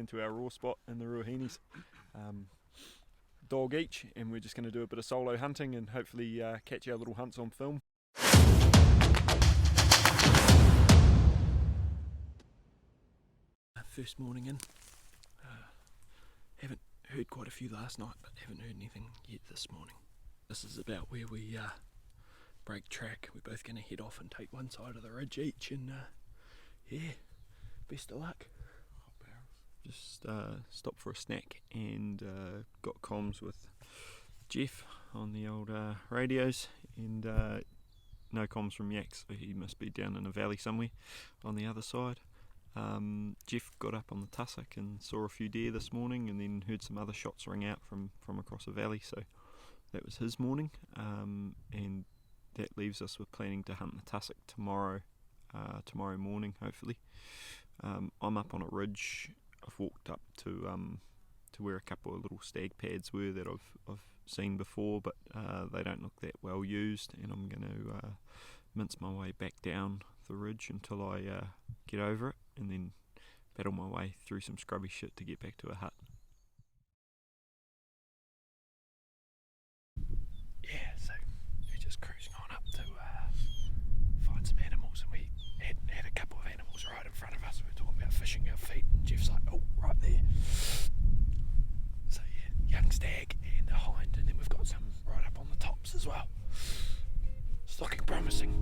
into our raw spot in the Ruahines. Dog each, and we're just going to do a bit of solo hunting and hopefully catch our little hunts on film. First morning in. Haven't heard quite a few last night, but haven't heard anything yet this morning. This is about where we break track. We're both going to head off and take one side of the ridge each, and yeah, best of luck. Just stopped for a snack and got comms with Jeff on the old radios, and no comms from Yax, so he must be down in a valley somewhere on the other side. Jeff got up on the tussock and saw a few deer this morning, and then heard some other shots ring out from across a valley, so that was his morning, and that leaves us with planning to hunt the tussock tomorrow morning, hopefully. I'm up on a ridge. I've walked up to where a couple of little stag pads were that I've seen before, but they don't look that well used, and I'm going to mince my way back down the ridge until I get over it, and then battle my way through some scrubby shit to get back to a hut. Yeah, so we're just cruising on up to find some animals, and we had a couple of animals right in front of us. We were talking about fishing our feet, and Jeff's like, oh, right there. So yeah, young stag and a hind, and then we've got some right up on the tops as well. It's looking promising.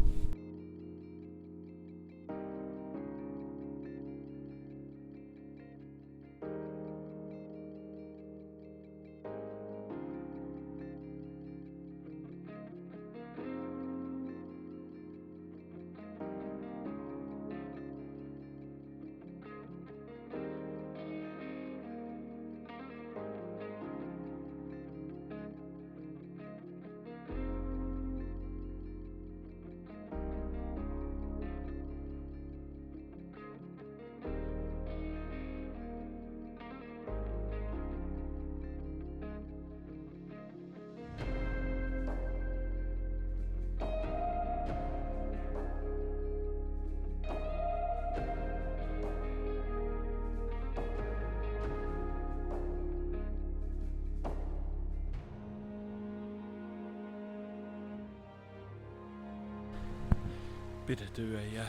Better do a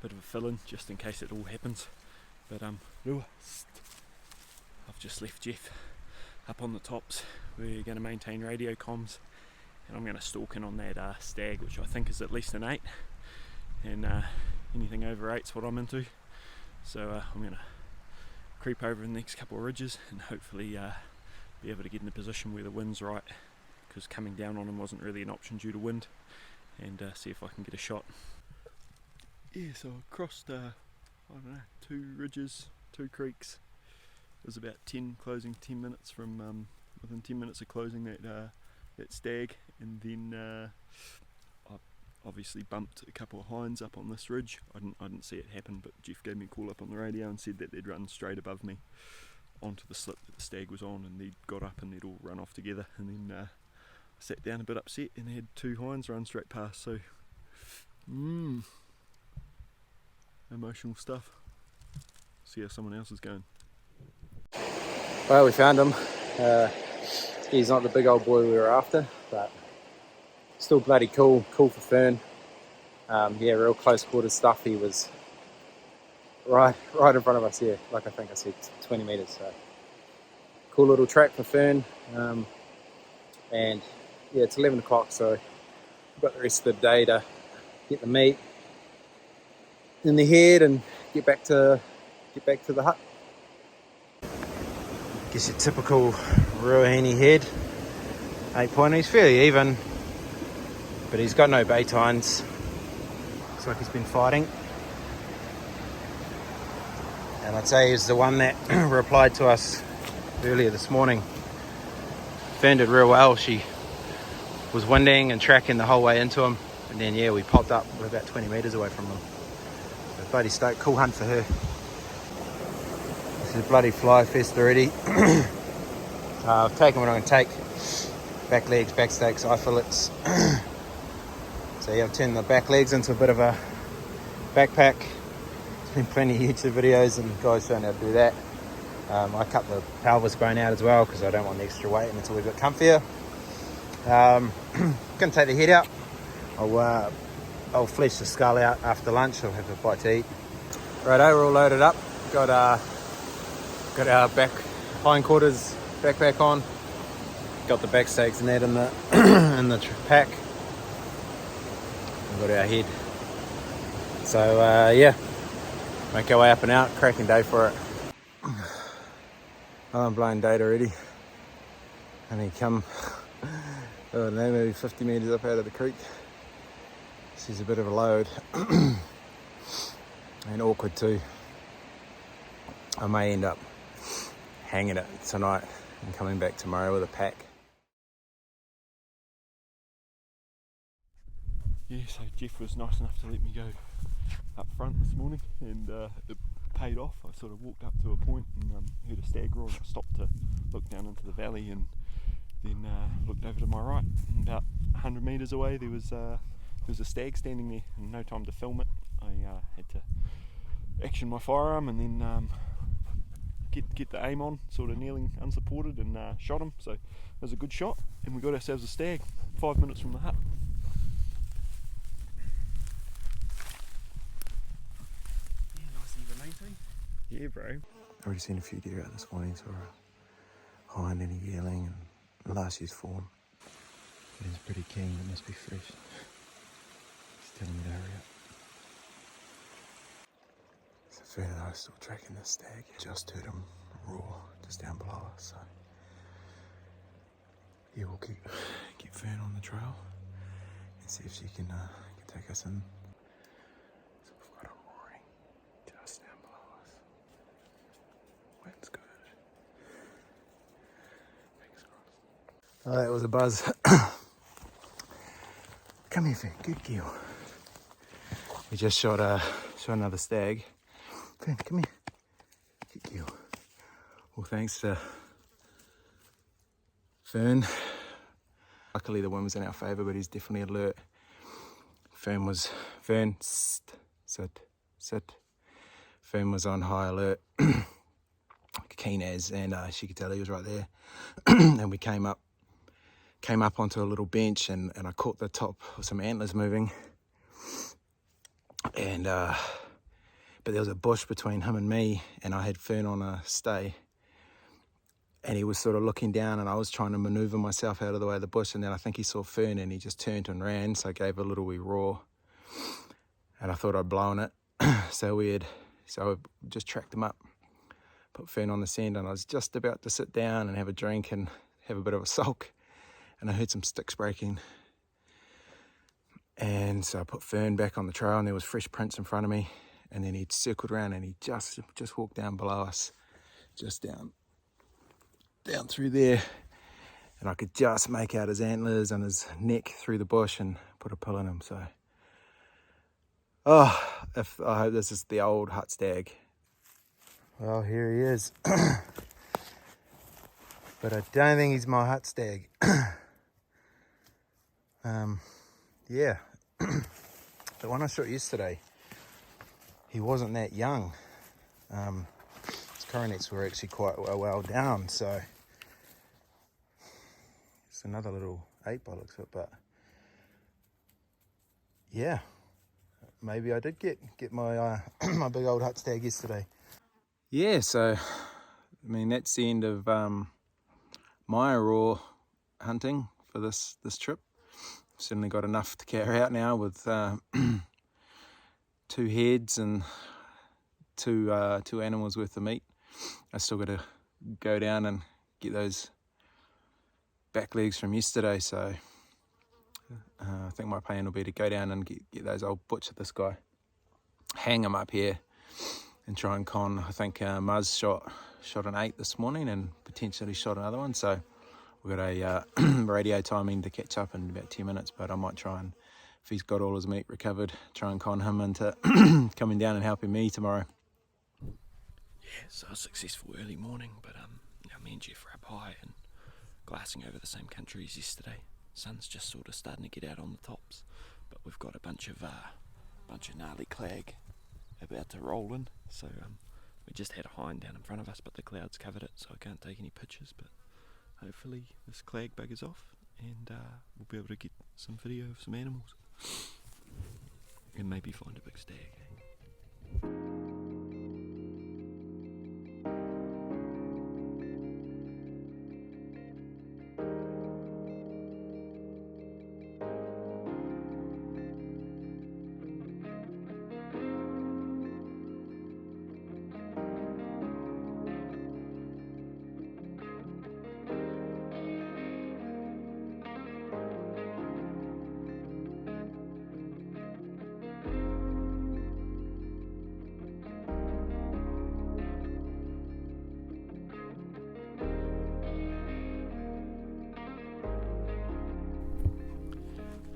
bit of a fill-in just in case it all happens. But I've just left Jeff up on the tops. We're going to maintain radio comms, and I'm going to stalk in on that stag, which I think is at least an 8, and anything over 8's what I'm into. So I'm going to creep over the next couple of ridges and hopefully be able to get in a position where the wind's right, because coming down on him wasn't really an option due to wind, and see if I can get a shot. Yeah, so I crossed, I don't know, 2 ridges, 2 creeks. It was about closing 10 minutes from, within 10 minutes of closing that stag, and then I obviously bumped a couple of hinds up on this ridge. I didn't see it happen, but Jeff gave me a call up on the radio and said that they'd run straight above me onto the slip that the stag was on, and they'd got up and they'd all run off together, and then I sat down a bit upset and had 2 hinds run straight past, so emotional stuff. See how someone else is going. Well, we found him. He's not the big old boy we were after, but still bloody cool for Fern. Yeah, real close quarters stuff. He was right in front of us, yeah, like I think I said, 20 metres, so cool little track for Fern. And yeah, it's 11 o'clock, so we've got the rest of the day to get the meat in the head and get back to the hut. Guess your typical Ruahine head, 8 point. He's fairly even, but he's got no bay tines. Looks like he's been fighting. And I'd say he's the one that replied to us earlier this morning. Fern did real well. She was winding and tracking the whole way into him, and then yeah, we popped up. We're about 20 metres away from him. So bloody stoked. Cool hunt for her. This is bloody fly fest already. I've taken what I'm going to take. Back legs, back stakes, eye fillets. So yeah, I've turned the back legs into a bit of a backpack. There's been plenty of YouTube videos and guys showing how to do that. I cut the pelvis bone out as well because I don't want the extra weight and it's a little bit comfier. Gonna take the head out. I'll flesh the skull out after lunch. I'll have a bite to eat. Righto, we're all loaded up. Got our back hindquarters backpack on. Got the back stakes and that in the in the pack. We've got our head. So yeah, make our way up and out. Cracking day for it. I'm blowing date already. And he come, I don't know, maybe 50 metres up out of the creek. This is a bit of a load. And awkward too. I may end up hanging it tonight and coming back tomorrow with a pack. Yeah, so Jeff was nice enough to let me go up front this morning, and it paid off. I sort of walked up to a point and heard a stag roar, and I stopped to look down into the valley, and then looked over to my right, and about 100 metres away there was a stag standing there, and no time to film it. I had to action my firearm and then get the aim on, sort of kneeling unsupported, and shot him. So it was a good shot, and we got ourselves a stag 5 minutes from the hut. Yeah, nice even 18. Yeah, bro. I've already seen a few deer out this morning, saw a hind and a yearling and last year's fawn. He's pretty keen, it must be fresh. He's telling me to hurry up. So further I was still tracking this stag. Just heard him roar just down below us, so yeah, we'll keep Fern on the trail and see if she can take us in. So we've got a roaring just down below us. Wind's good. Fingers crossed. Oh, that was a buzz. Come here, Fern. Good girl. We just shot another stag. Fern, come here. Good girl. Well, thanks to Fern. Luckily the wind was in our favour, but he's definitely alert. Fern, sit. Fern was on high alert, keen as, and she could tell he was right there. And we came up onto a little bench, and I caught the top of some antlers moving. And but there was a bush between him and me, and I had Fern on a stay. And he was sort of looking down, and I was trying to manoeuvre myself out of the way of the bush, and then I think he saw Fern and he just turned and ran, so I gave a little wee roar. And I thought I'd blown it. So I just tracked him up, put Fern on the scent, and I was just about to sit down and have a drink and have a bit of a sulk, and I heard some sticks breaking. And so I put Fern back on the trail, and there was fresh prints in front of me, and then he'd circled around and he just walked down below us, just down through there, and I could just make out his antlers and his neck through the bush and put a pill in him. So I hope this is the old hut stag. Well, here he is. But I don't think he's my hut stag. Yeah. The one I shot yesterday, he wasn't that young. His coronets were actually quite well down, so it's another little 8 by the looks of it. But yeah, maybe I did get my my big old hut stag yesterday. Yeah, so I mean that's the end of my raw hunting for this trip. Certainly got enough to carry out now with 2 heads and two animals worth of meat. I still got to go down and get those back legs from yesterday, so I think my plan will be to go down and get those old butcher this guy, hang him up here and try and con. I think Muzz shot an 8 this morning and potentially shot another one, so we've got a radio timing to catch up in about 10 minutes, but I might try and, if he's got all his meat recovered, try and con him into coming down and helping me tomorrow. Yeah, so a successful early morning, but me and Jeff were up high and glassing over the same country as yesterday. Sun's just sort of starting to get out on the tops, but we've got a bunch of gnarly clag about to roll in, so We just had a hind down in front of us, but the clouds covered it, so I can't take any pictures, but hopefully this clag buggers off and we'll be able to get some video of some animals and maybe find a big stag.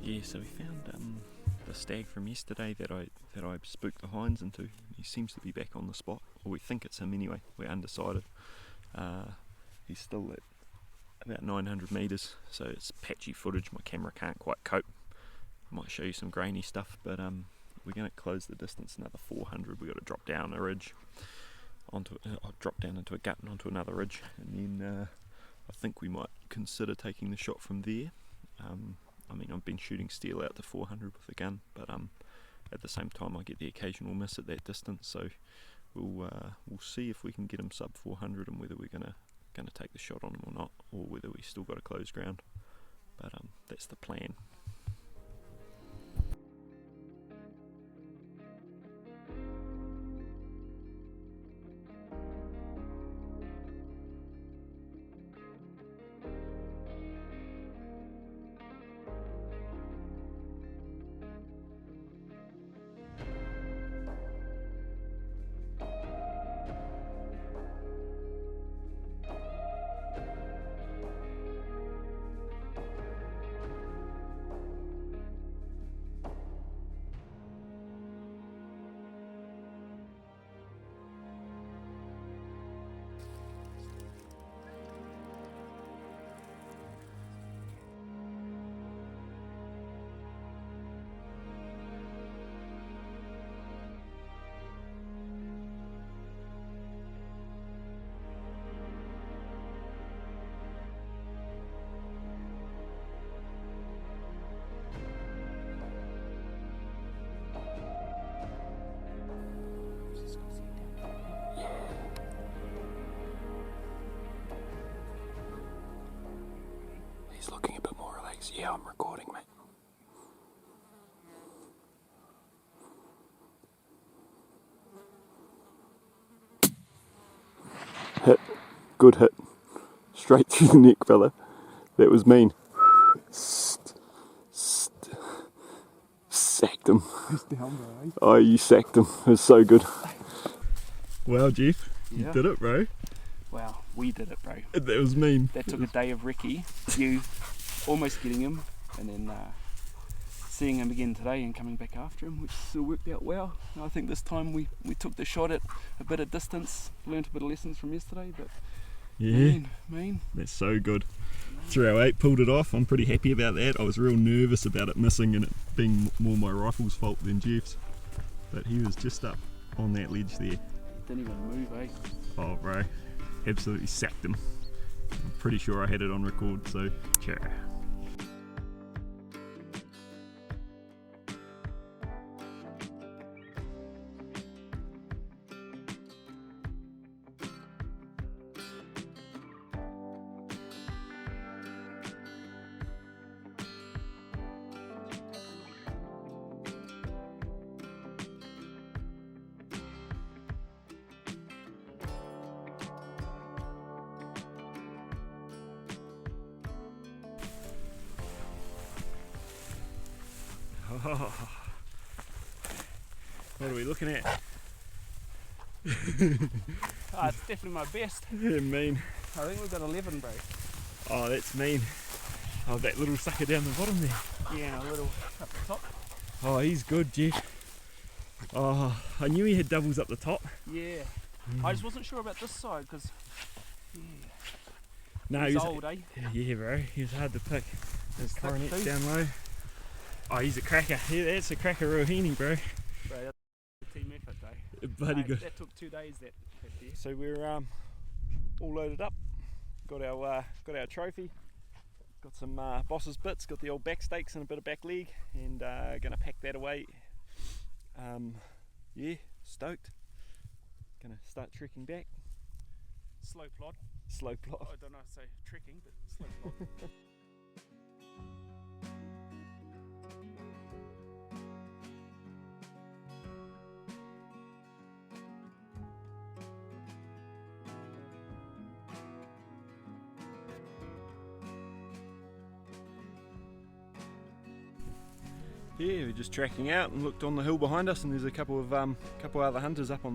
Yeah, so we found the stag from yesterday that I spooked the hinds into. He seems to be back on the spot, or we think it's him anyway. We're undecided. He's still at about 900 metres, so it's patchy footage. My camera can't quite cope. I might show you some grainy stuff, but we're going to close the distance another 400. We've got to drop down a ridge onto drop down into a gut and onto another ridge, and then I think we might consider taking the shot from there. I mean, I've been shooting steel out to 400 with a gun, but at the same time I get the occasional miss at that distance, so we'll see if we can get him sub 400 and whether we're gonna take the shot on him or not, or whether we still got a closed ground. But that's the plan. He's looking a bit more relaxed. Yeah, I'm recording, mate. Hit. Good hit. Straight through the neck, fella. That was mean. Sacked him. He's down, bro. Oh, you sacked him. It was so good. Wow, Jeff. You Yeah. did it, bro. Wow, we did it, bro. That was mean. That took a day of recce, you almost getting him, and then seeing him again today and coming back after him, which still worked out well. I think this time we took the shot at a bit of distance, learnt a bit of lessons from yesterday, but Yeah. mean. That's so good. 308 pulled it off. I'm pretty happy about that. I was real nervous about it missing and it being more my rifle's fault than Jeff's. But he was just up on that ledge there. Didn't even move, eh? Oh, bro. Absolutely sacked him. I'm pretty sure I had it on record, so ciao. Oh, what are we looking at? It's definitely my best. Yeah, mean. I think we've got 11, bro. Oh, that's mean. Oh, that little sucker down the bottom there. Yeah, a little up the top. Oh, he's good, Jeff. Oh, I knew he had doubles up the top. Yeah. I just wasn't sure about this side because No, he's old, eh? Yeah, bro. He was hard to pick. His Thick coronet's too. down low. Oh, he's a cracker. Yeah, that's a cracker Ruahine, bro. Bro, that's a team effort, though. Bloody Mate, good. That took 2 days, that So we're all loaded up. Got our trophy. Got some boss's bits. Got the old back stakes and a bit of back leg, and gonna pack that away. Yeah, stoked. Gonna start trekking back. Slow plod. Slow plot. I don't know how to say trekking, but slow plod. Yeah, we're just tracking out and looked on the hill behind us, and there's a couple of other hunters up on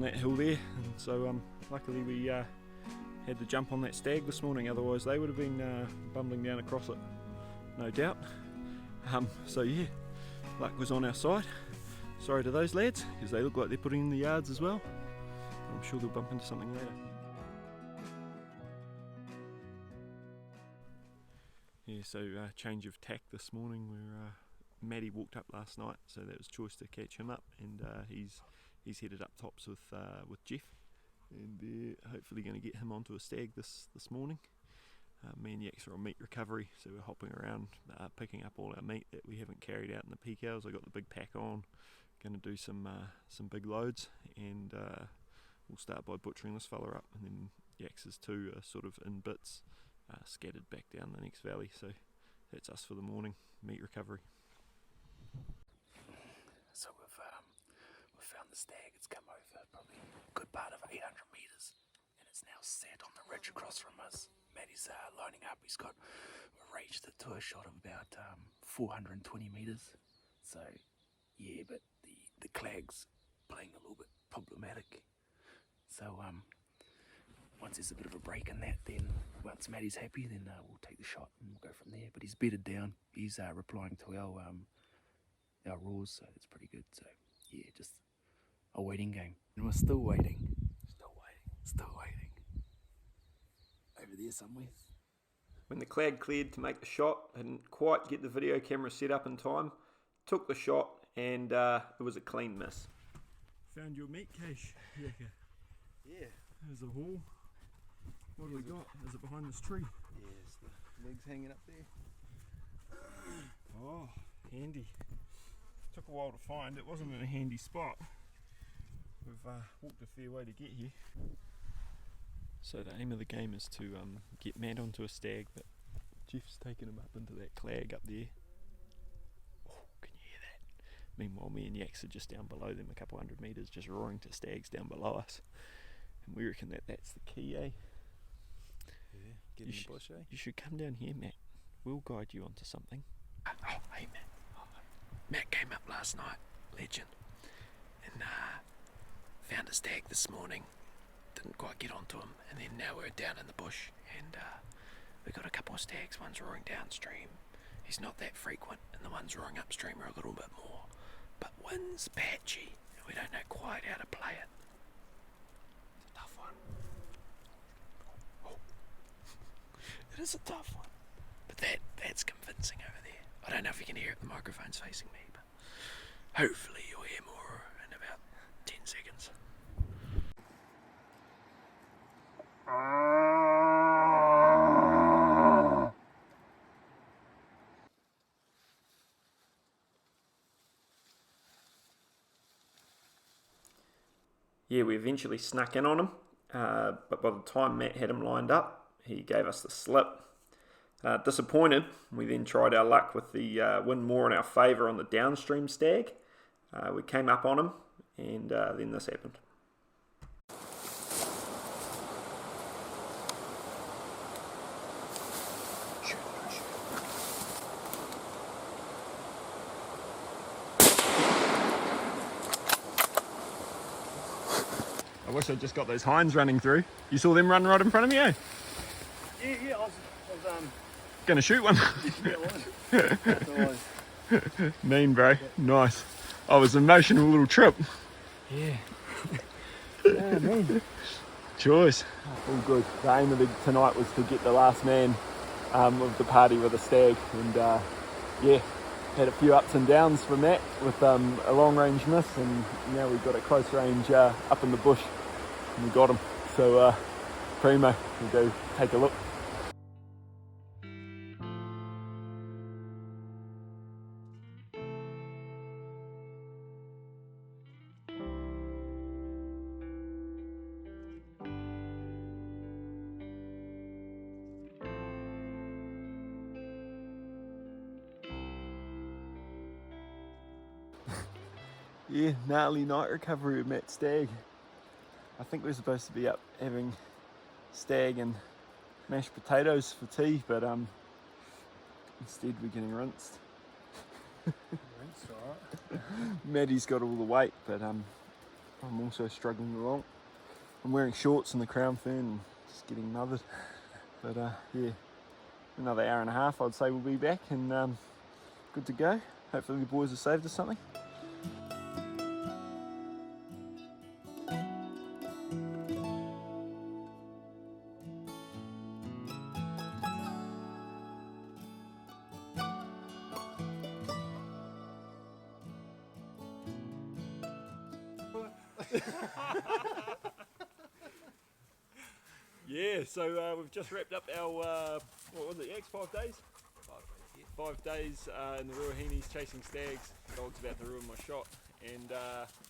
that hill there. And so luckily we had to jump on that stag this morning, otherwise they would have been bumbling down across it, no doubt. So yeah, luck was on our side. Sorry to those lads, because they look like they're putting in the yards as well. I'm sure they'll bump into something later. Yeah, so change of tack this morning. Maddie walked up last night, so that was choice to catch him up, and he's headed up tops with Jeff, and they're hopefully going to get him onto a stag this morning. Me and Yaks are on meat recovery, so we're hopping around picking up all our meat that we haven't carried out in the peak hours. I got the big pack on, going to do some big loads, and we'll start by butchering this fella up, and then Yaks' two are sort of in bits, scattered back down the next valley. So that's us for the morning, meat recovery. So we've found the stag. It's come over probably a good part of 800 metres, and it's now set on the ridge across from us. Maddie's lining up. We've reached it to a shot of about 420 metres. So yeah, but the clag's playing a little bit problematic. So once there's a bit of a break in that, then once Maddie's happy, then we'll take the shot and we'll go from there. But he's bedded down. He's replying to our roars, so it's pretty good. So yeah, just a waiting game. And we're still waiting. Over there somewhere. When the clag cleared to make the shot, I didn't quite get the video camera set up in time. Took the shot, and it was a clean miss. Found your meat cache. Yeah. There's a haul. What do we got? Is it behind this tree? Yes, the legs hanging up there. Oh, handy. Took a while to find. It wasn't in a handy spot. We've walked a fair way to get here. So the aim of the game is to get Matt onto a stag, but Jeff's taken him up into that clag up there. Oh, can you hear that? Meanwhile, me and Yaks are just down below them, a couple 100 metres, just roaring to stags down below us. And we reckon that's the key, eh? Yeah, get in the bush, eh? You should come down here, Matt. We'll guide you onto something. Oh, hey Matt. Matt came up last night, legend, and found a stag this morning. Didn't quite get onto him, and then now we're down in the bush, and we've got a couple of stags. One's roaring downstream. He's not that frequent, and the ones roaring upstream are a little bit more. But wind's patchy, and we don't know quite how to play it. It's a tough one. Oh. It is a tough one. But that's convincing over there. I don't know if you can hear it, the microphone's facing me, but hopefully you'll hear more in about 10 seconds. Yeah, we eventually snuck in on him, but by the time Matt had him lined up, he gave us the slip. Disappointed, we then tried our luck with the wind more in our favour on the downstream stag. We came up on him, and then this happened. I wish I'd just got those hinds running through. You saw them run right in front of me, eh? Yeah, I was Gonna shoot one. yeah, Mean, bro. Nice. Oh, it was an emotional little trip. yeah. Yeah, man. Choice. All good. The aim of tonight was to get the last man of the party with a stag, and yeah, had a few ups and downs from that with a long range miss, and now we've got a close range up in the bush and we got him. So primo, we'll go take a look. Yeah, gnarly night recovery with Matt Stag. I think we're supposed to be up having stag and mashed potatoes for tea, but instead we're getting rinsed. Rinsed, alright. Maddie's got all the weight, but I'm also struggling along. I'm wearing shorts in the crown fern and just getting mothered. But yeah, another hour and a half I'd say we'll be back and good to go. Hopefully the boys have saved us something. Yeah, so we've just wrapped up our, what was it, Yax, 5 days? 5 days in the Ruahines chasing stags. The dog's about to ruin my shot, and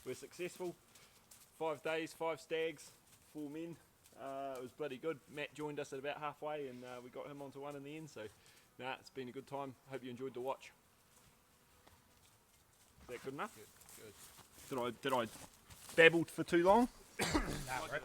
we're successful. 5 days, 5 stags, 4 men. It was bloody good. Matt joined us at about halfway, and we got him onto one in the end, so it's been a good time. Hope you enjoyed the watch. Is that good enough? Good. Did I babbled for too long? Nah, right.